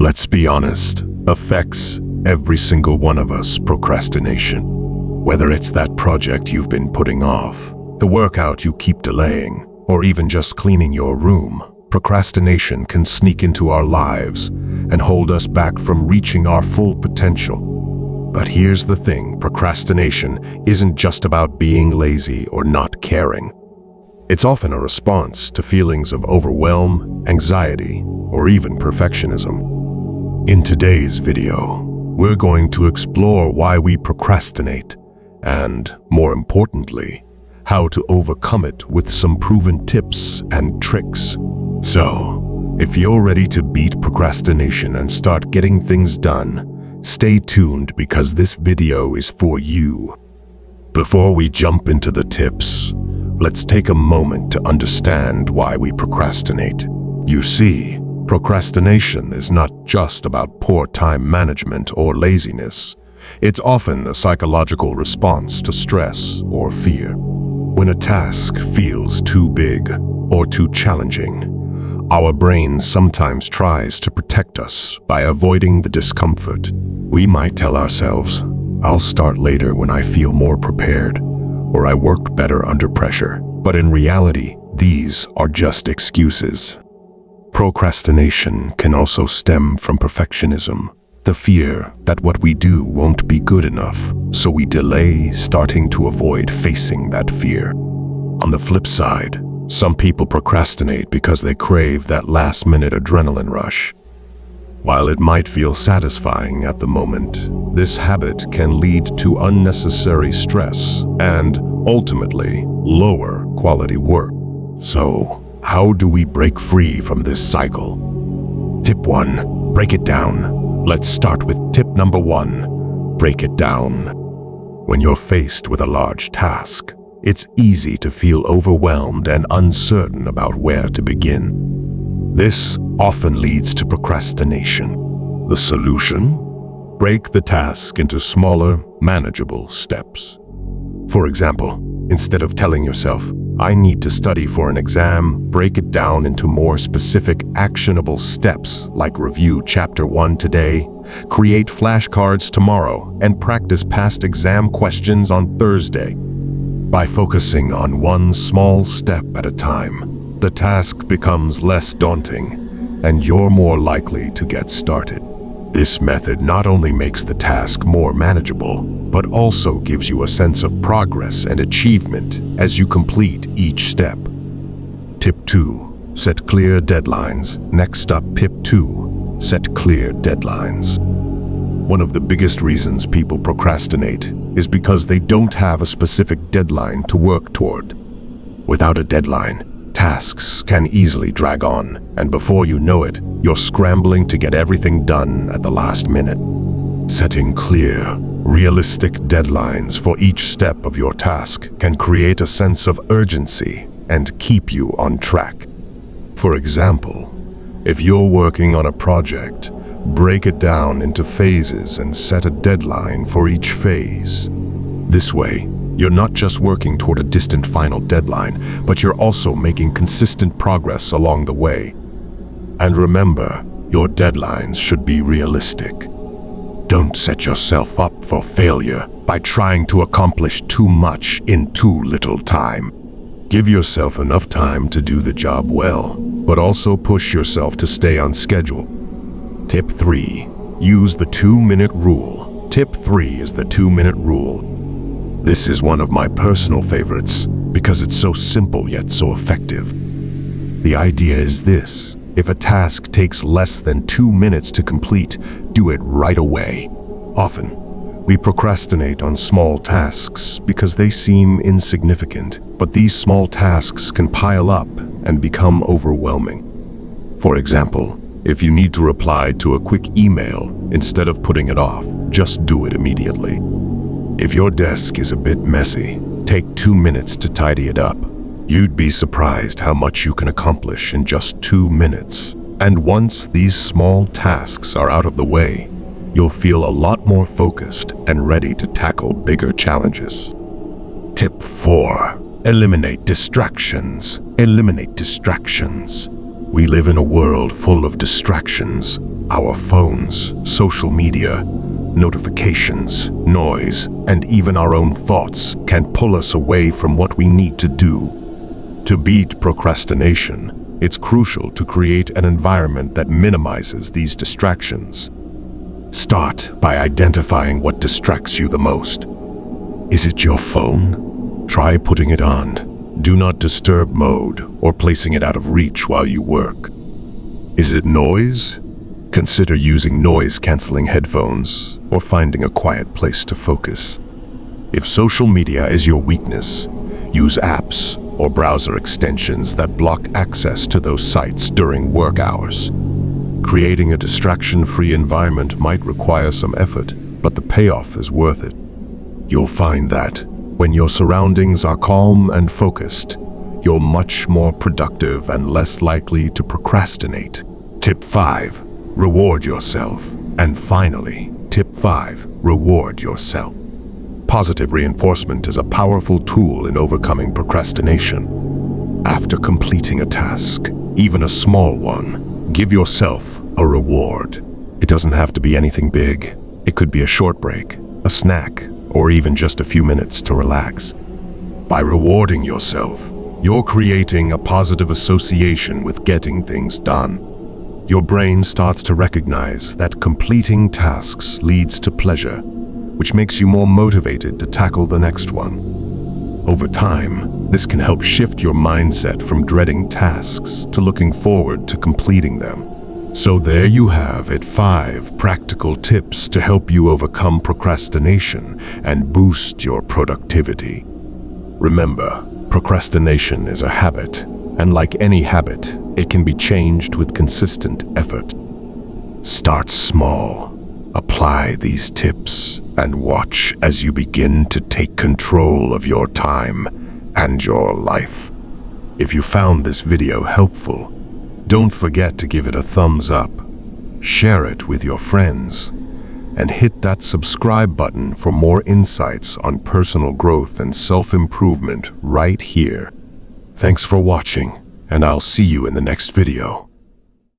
Let's be honest, affects every single one of us, procrastination. Whether it's that project you've been putting off, the workout you keep delaying, or even just cleaning your room, procrastination can sneak into our lives and hold us back from reaching our full potential. But here's the thing, procrastination isn't just about being lazy or not caring. It's often a response to feelings of overwhelm, anxiety, or even perfectionism. In today's video, we're going to explore why we procrastinate and, more importantly, how to overcome it with some proven tips and tricks. So, if you're ready to beat procrastination and start getting things done, stay tuned because this video is for you. Before we jump into the tips, let's take a moment to understand why we procrastinate. You see, procrastination is not just about poor time management or laziness. It's often a psychological response to stress or fear. When a task feels too big or too challenging, our brain sometimes tries to protect us by avoiding the discomfort. We might tell ourselves, "I'll start later when I feel more prepared," or "I work better under pressure." But in reality, these are just excuses. Procrastination can also stem from perfectionism, the fear that what we do won't be good enough, so we delay starting to avoid facing that fear. On the flip side, some people procrastinate because they crave that last-minute adrenaline rush. While it might feel satisfying at the moment, this habit can lead to unnecessary stress and, ultimately, lower quality work. So, how do we break free from this cycle? Tip 1. Break it down. Let's start with tip number 1. Break it down. When you're faced with a large task, it's easy to feel overwhelmed and uncertain about where to begin. This often leads to procrastination. The solution? Break the task into smaller, manageable steps. For example, instead of telling yourself, "I need to study for an exam," break it down into more specific, actionable steps like review chapter 1 today, create flashcards tomorrow, and practice past exam questions on Thursday. By focusing on one small step at a time, the task becomes less daunting, and you're more likely to get started. This method not only makes the task more manageable, but also gives you a sense of progress and achievement as you complete each step. Tip 2. Set clear deadlines. Next up, tip 2. Set clear deadlines. One of the biggest reasons people procrastinate is because they don't have a specific deadline to work toward. Without a deadline, tasks can easily drag on, and before you know it, you're scrambling to get everything done at the last minute. Setting clear, realistic deadlines for each step of your task can create a sense of urgency and keep you on track. For example, if you're working on a project, break it down into phases and set a deadline for each phase. This way, you're not just working toward a distant final deadline, but you're also making consistent progress along the way. And remember, your deadlines should be realistic. Don't set yourself up for failure by trying to accomplish too much in too little time. Give yourself enough time to do the job well, but also push yourself to stay on schedule. Tip 3. Use the 2-minute rule. Tip 3 is the 2-minute rule. This is one of my personal favorites because it's so simple yet so effective. The idea is this: if a task takes less than 2 minutes to complete, do it right away. Often, we procrastinate on small tasks because they seem insignificant, but these small tasks can pile up and become overwhelming. For example, if you need to reply to a quick email, instead of putting it off, just do it immediately. If your desk is a bit messy, take 2 minutes to tidy it up. You'd be surprised how much you can accomplish in just 2 minutes. And once these small tasks are out of the way, you'll feel a lot more focused and ready to tackle bigger challenges. Tip 4. Eliminate distractions. Eliminate distractions. We live in a world full of distractions. Our phones, social media, notifications, noise, and even our own thoughts can pull us away from what we need to do. To beat procrastination, it's crucial to create an environment that minimizes these distractions. Start by identifying what distracts you the most. Is it your phone? Try putting it on Do Not Disturb mode or placing it out of reach while you work. Is it noise? Consider using noise-canceling headphones or finding a quiet place to focus. If social media is your weakness, use apps or browser extensions that block access to those sites during work hours. Creating a distraction-free environment might require some effort, but the payoff is worth it. You'll find that when your surroundings are calm and focused, you're much more productive and less likely to procrastinate. Tip 5. Reward yourself. And finally, Tip 5. Reward yourself. Positive reinforcement is a powerful tool in overcoming procrastination. After completing a task, even a small one, give yourself a reward. It doesn't have to be anything big. It could be a short break, a snack, or even just a few minutes to relax. By rewarding yourself, you're creating a positive association with getting things done. Your brain starts to recognize that completing tasks leads to pleasure, which makes you more motivated to tackle the next one. Over time, this can help shift your mindset from dreading tasks to looking forward to completing them. So there you have it, 5 practical tips to help you overcome procrastination and boost your productivity. Remember, procrastination is a habit, and like any habit, it can be changed with consistent effort. Start small. Apply these tips and watch as you begin to take control of your time and your life. If you found this video helpful, don't forget to give it a thumbs up, share it with your friends, and hit that subscribe button for more insights on personal growth and self-improvement right here. Thanks for watching, and I'll see you in the next video.